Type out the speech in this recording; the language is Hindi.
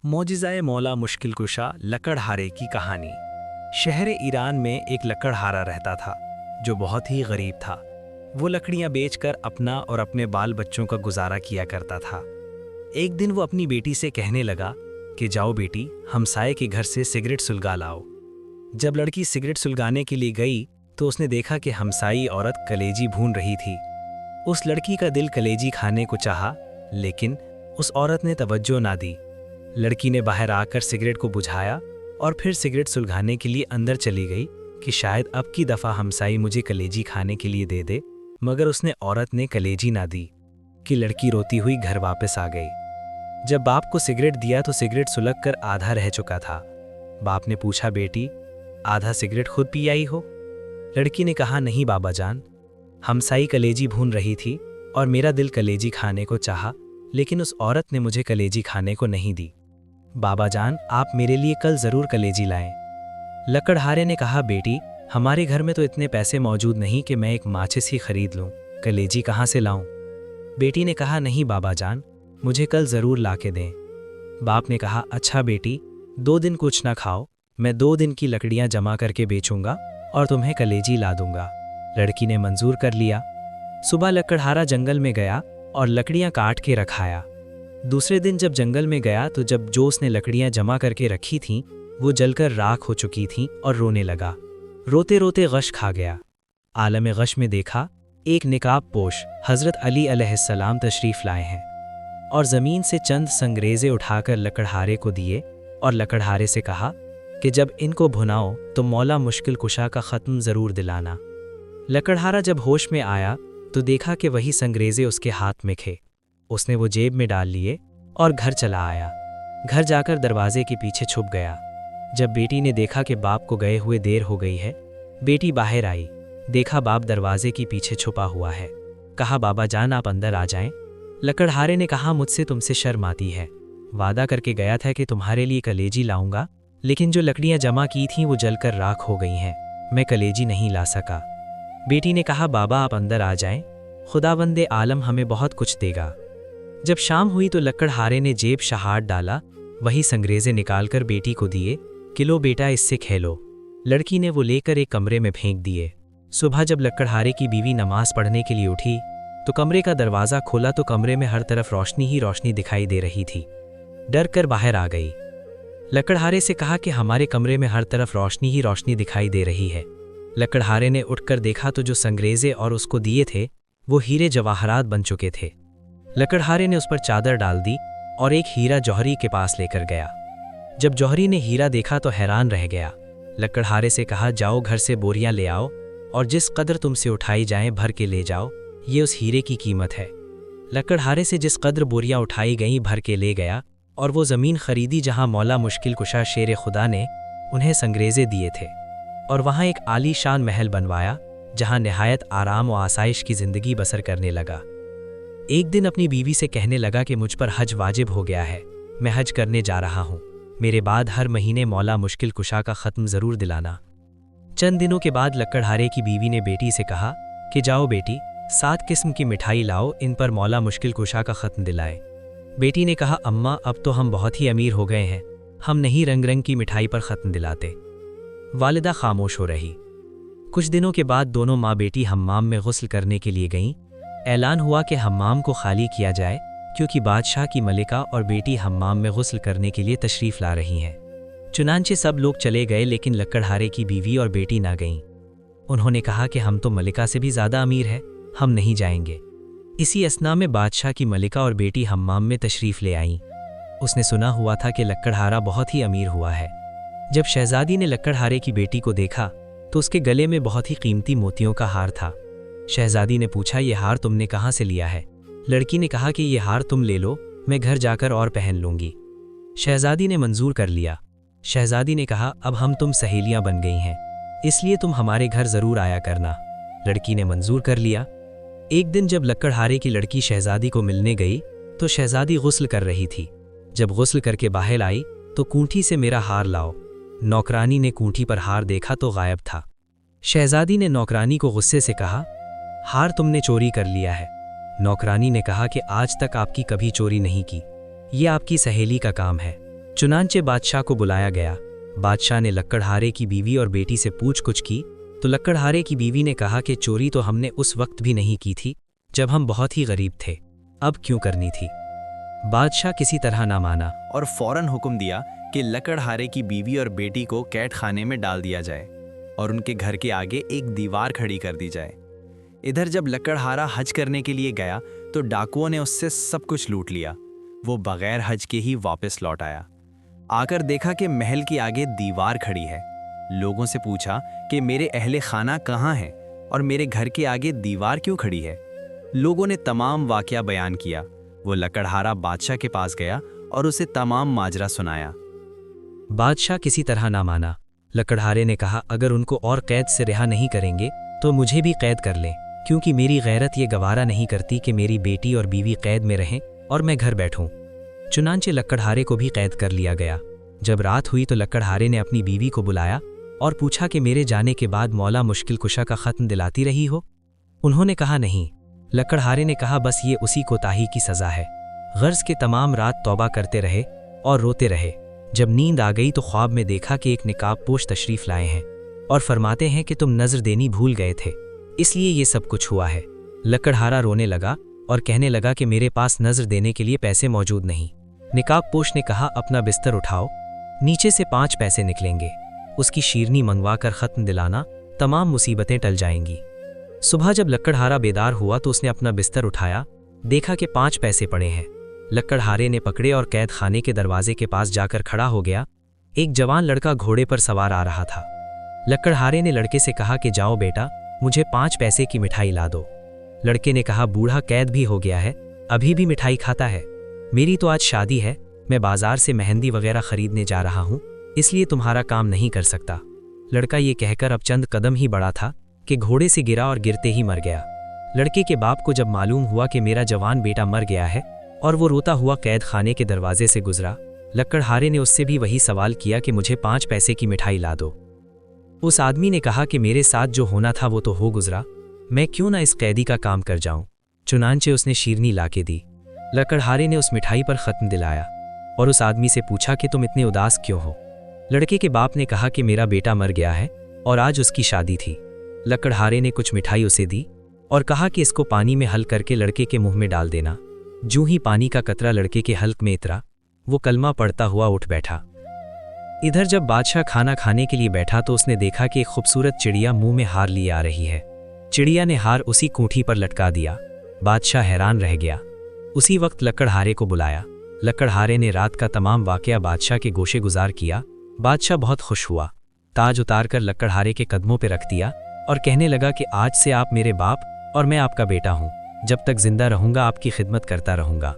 मौजिज़ाए मौला मुश्किल कुशा लकड़हारे की कहानी। शहर ईरान में एक लकड़हारा रहता था जो बहुत ही गरीब था। वो लकड़ियां बेचकर अपना और अपने बाल बच्चों का गुजारा किया करता था। एक दिन वो अपनी बेटी से कहने लगा कि जाओ बेटी, हमसाये के घर से सिगरेट सुलगा लाओ। जब लड़की सिगरेट सुलगाने के लिए गई तो उसने देखा कि हमसाई औरत कलेजी भून रही थी। उस लड़की का दिल कलेजी खाने को चाहा, लेकिन उस औरत ने तवज्जो ना दी। लड़की ने बाहर आकर सिगरेट को बुझाया और फिर सिगरेट सुलगाने के लिए अंदर चली गई कि शायद अब की दफ़ा हमसाई मुझे कलेजी खाने के लिए दे दे, मगर उसने औरत ने कलेजी ना दी कि लड़की रोती हुई घर वापस आ गई। जब बाप को सिगरेट दिया तो सिगरेट सुलग कर आधा रह चुका था। बाप ने पूछा, बेटी आधा सिगरेट खुद पी आई हो? लड़की ने कहा, नहीं बाबा जान, हमसाई कलेजी भून रही थी और मेरा दिल कलेजी खाने को चाहा, लेकिन उस औरत ने मुझे कलेजी खाने को नहीं दी। बाबा जान, आप मेरे लिए कल ज़रूर कलेजी लाएं। लकड़हारे ने कहा, बेटी हमारे घर में तो इतने पैसे मौजूद नहीं कि मैं एक माचिस ही खरीद लूं, कलेजी कहाँ से लाऊं? बेटी ने कहा, नहीं बाबा जान, मुझे कल ज़रूर ला के दें। बाप ने कहा, अच्छा बेटी, 2 दिन कुछ ना खाओ, मैं 2 दिन की लकड़ियाँ जमा करके बेचूंगा और तुम्हें कलेजी ला दूंगा। लड़की ने मंजूर कर लिया। सुबह लकड़हारा जंगल में गया और लकड़ियाँ काट के रखाया। दूसरे दिन जब जंगल में गया तो जो उसने लकड़ियां जमा करके रखी थीं वो जलकर राख हो चुकी थीं और रोने लगा। रोते रोते गश खा गया। आलम गश में देखा एक निकाब पोश हज़रत अली अलैहिस्सलाम तशरीफ़ लाए हैं और ज़मीन से चंद संगरेज़े उठाकर लकड़हारे को दिए और लकड़हारे से कहा कि जब इनको भुनाओ तो मौला मुश्किल कुशा का ख़त्म ज़रूर दिलाना। लकड़हारा जब होश में आया तो देखा कि वही संगरेज़े उसके हाथ में थे। उसने वो जेब में डाल लिए और घर चला आया। घर जाकर दरवाजे के पीछे छुप गया। जब बेटी ने देखा कि बाप को गए हुए देर हो गई है, बेटी बाहर आई, देखा बाप दरवाजे के पीछे छुपा हुआ है। कहा, बाबा जान आप अंदर आ जाएं। लकड़हारे ने कहा, मुझसे तुमसे शर्म आती है, वादा करके गया था कि तुम्हारे लिए कलेजी लाऊंगा, लेकिन जो लकड़ियां जमा की थीं वो जलकर राख हो गई हैं, मैं कलेजी नहीं ला सका। बेटी ने कहा, बाबा आप अंदर आ जाएं, खुदावंदे आलम हमें बहुत कुछ देगा। जब शाम हुई तो लकड़हारे ने जेब शहाट डाला, वही संगरेज़े निकालकर बेटी को दिए कि लो बेटा इससे खेलो। लड़की ने वो लेकर एक कमरे में फेंक दिए। सुबह जब लकड़हारे की बीवी नमाज पढ़ने के लिए उठी तो कमरे का दरवाज़ा खोला तो कमरे में हर तरफ रोशनी ही रोशनी दिखाई दे रही थी। डर कर बाहर आ गई। लकड़हारे से कहा कि हमारे कमरे में हर तरफ रोशनी ही रोशनी दिखाई दे रही है। लकड़हारे ने उठकर देखा तो जो संगरेज़े और उसको दिए थे वो हीरे जवाहरात बन चुके थे। लकड़हारे ने उस पर चादर डाल दी और एक हीरा जौहरी के पास लेकर गया। जब जौहरी ने हीरा देखा तो हैरान रह गया। लकड़हारे से कहा, जाओ घर से बोरियां ले आओ और जिस कदर तुमसे उठाई जाएं भर के ले जाओ, ये उस हीरे की कीमत है। लकड़हारे से जिस कदर बोरियां उठाई गईं भर के ले गया और वो ज़मीन खरीदी जहां मौला मुश्किल कुशा शेर खुदा ने उन्हें संगरेज़े दिए थे, और वहां एक आलीशान महल बनवाया जहां नहायत आराम व आसाइश की ज़िंदगी बसर करने लगा। एक दिन अपनी बीवी से कहने लगा कि मुझ पर हज वाजिब हो गया है, मैं हज करने जा रहा हूँ, मेरे बाद हर महीने मौला मुश्किल कुशा का ख़त्म ज़रूर दिलाना। चंद दिनों के बाद लकड़हारे की बीवी ने बेटी से कहा कि जाओ बेटी 7 किस्म की मिठाई लाओ, इन पर मौला मुश्किल कुशा का ख़त्म दिलाए। बेटी ने कहा, अम्मा अब तो हम बहुत ही अमीर हो गए हैं, हम नहीं रंग रंग की मिठाई पर ख़त्म दिलाते। वालिदा खामोश हो रही। कुछ दिनों के बाद दोनों माँ बेटी हम्माम में गुस्ल करने के लिए गईं। ऐलान हुआ कि हम्माम को खाली किया जाए क्योंकि बादशाह की मलिका और बेटी हम्माम में गुस्ल करने के लिए तशरीफ़ ला रही हैं। चुनांचे सब लोग चले गए, लेकिन लकड़हारे की बीवी और बेटी ना गईं। उन्होंने कहा कि हम तो मलिका से भी ज़्यादा अमीर हैं, हम नहीं जाएंगे। इसी असना में बादशाह की मलिका और बेटी हम्माम में तशरीफ़ ले आईं। उसने सुना हुआ था कि लकड़हारा बहुत ही अमीर हुआ है। जब शहज़ादी ने लकड़हारे की बेटी को देखा तो उसके गले में बहुत ही कीमती मोतियों का हार था। शहज़ादी ने पूछा, ये हार तुमने कहाँ से लिया है? लड़की ने कहा कि ये हार तुम ले लो, मैं घर जाकर और पहन लूँगी। शहज़ादी ने मंजूर कर लिया। शहज़ादी ने कहा, अब हम तुम सहेलियाँ बन गई हैं, इसलिए तुम हमारे घर ज़रूर आया करना। लड़की ने मंजूर कर लिया। एक दिन जब लकड़हारे की लड़की शहज़ादी को मिलने गई तो शहज़ादी गुस्ल कर रही थी। जब गुस्ल करके बाहर आई तो कूंठी से मेरा हार लाओ। नौकरानी ने कूंठी पर हार देखा तो गायब था। शहज़ादी ने नौकरानी को गुस्से से कहा, हार तुमने चोरी कर लिया है। नौकरानी ने कहा कि आज तक आपकी कभी चोरी नहीं की, ये आपकी सहेली का काम है, चुनांचे बादशाह को बुलाया गया। बादशाह ने लकड़हारे की बीवी और बेटी से पूछ कुछ की तो लकड़हारे की बीवी ने कहा कि चोरी तो हमने उस वक्त भी नहीं की थी जब हम बहुत ही गरीब थे, अब क्यों करनी थी। बादशाह किसी तरह ना माना और फौरन हुक्म दिया कि लकड़हारे की बीवी और बेटी को कैद खाने में डाल दिया जाए और उनके घर के आगे एक दीवार खड़ी कर दी जाए। इधर जब लकड़हारा हज करने के लिए गया तो डाकुओं ने उससे सब कुछ लूट लिया। वो बगैर हज के ही वापस लौट आया। आकर देखा कि महल के आगे दीवार खड़ी है। लोगों से पूछा कि मेरे अहले खाना कहाँ हैं और मेरे घर के आगे दीवार क्यों खड़ी है। लोगों ने तमाम वाकया बयान किया। वो लकड़हारा बादशाह के पास गया और उसे तमाम माजरा सुनाया। बादशाह किसी तरह ना माना। लकड़हारे ने कहा अगर उनको और कैद से रिहा नहीं करेंगे तो मुझे भी कैद कर लें, क्योंकि मेरी गैरत ये गवारा नहीं करती कि मेरी बेटी और बीवी कैद में रहें और मैं घर बैठूं। चुनांचे लकड़हारे को भी कैद कर लिया गया। जब रात हुई तो लकड़हारे ने अपनी बीवी को बुलाया और पूछा कि मेरे जाने के बाद मौला मुश्किल कुशा का खत्म दिलाती रही हो। उन्होंने कहा नहीं। लकड़हारे ने कहा बस ये उसी कोताही की सज़ा है। गर्ज के तमाम रात तौबा करते रहे और रोते रहे। जब नींद आ गई तो ख्वाब में देखा कि एक निकाब पोश तशरीफ लाए हैं और फरमाते हैं कि तुम नजर देनी भूल गए थे, इसलिए ये सब कुछ हुआ है। लकड़हारा रोने लगा और कहने लगा कि मेरे पास नजर देने के लिए पैसे मौजूद नहीं। निकाब पोश ने कहा अपना बिस्तर उठाओ, नीचे से 5 पैसे निकलेंगे, उसकी शीरनी मंगवा कर ख़त्म दिलाना, तमाम मुसीबतें टल जाएंगी। सुबह जब लकड़हारा बेदार हुआ तो उसने अपना बिस्तर उठाया, देखा कि 5 पैसे पड़े हैं। लकड़हारे ने पकड़े और कैद खाने के दरवाजे के पास जाकर खड़ा हो गया। एक जवान लड़का घोड़े पर सवार आ रहा था। लकड़हारे ने लड़के से कहा कि जाओ बेटा, मुझे 5 पैसे की मिठाई ला दो। लड़के ने कहा बूढ़ा कैद भी हो गया है, अभी भी मिठाई खाता है। मेरी तो आज शादी है, मैं बाजार से मेहंदी वगैरह खरीदने जा रहा हूँ, इसलिए तुम्हारा काम नहीं कर सकता। लड़का ये कहकर अब चंद कदम ही बढ़ा था कि घोड़े से गिरा और गिरते ही मर गया। लड़के के बाप को जब मालूम हुआ कि मेरा जवान बेटा मर गया है और वो रोता हुआ कैद खाने के दरवाजे से गुजरा, लकड़हारे ने उससे भी वही सवाल किया कि मुझे 5 पैसे की मिठाई ला दो। उस आदमी ने कहा कि मेरे साथ जो होना था वो तो हो गुजरा, मैं क्यों ना इस कैदी का काम कर जाऊं। चुनांचे उसने शीरनी लाके दी। लकड़हारे ने उस मिठाई पर ख़त्म दिलाया और उस आदमी से पूछा कि तुम इतने उदास क्यों हो। लड़के के बाप ने कहा कि मेरा बेटा मर गया है और आज उसकी शादी थी। लकड़हारे ने कुछ मिठाई उसे दी और कहा कि इसको पानी में हल करके लड़के के मुंह में डाल देना। जूं ही पानी का कतरा लड़के के हल्क में उतरा, वो कलमा पढ़ता हुआ उठ बैठा। इधर जब बादशाह खाना खाने के लिए बैठा तो उसने देखा कि एक खूबसूरत चिड़िया मुंह में हार लिए आ रही है। चिड़िया ने हार उसी कूठी पर लटका दिया। बादशाह हैरान रह गया। उसी वक्त लकड़हारे को बुलाया। लकड़हारे ने रात का तमाम वाकया बादशाह के गोशे गुजार किया। बादशाह बहुत खुश हुआ। ताज उतार कर लकड़हारे के कदमों पर रख दिया और कहने लगा कि आज से आप मेरे बाप और मैं आपका बेटा हूँ। जब तक जिंदा रहूंगा आपकी खिदमत करता रहूंगा।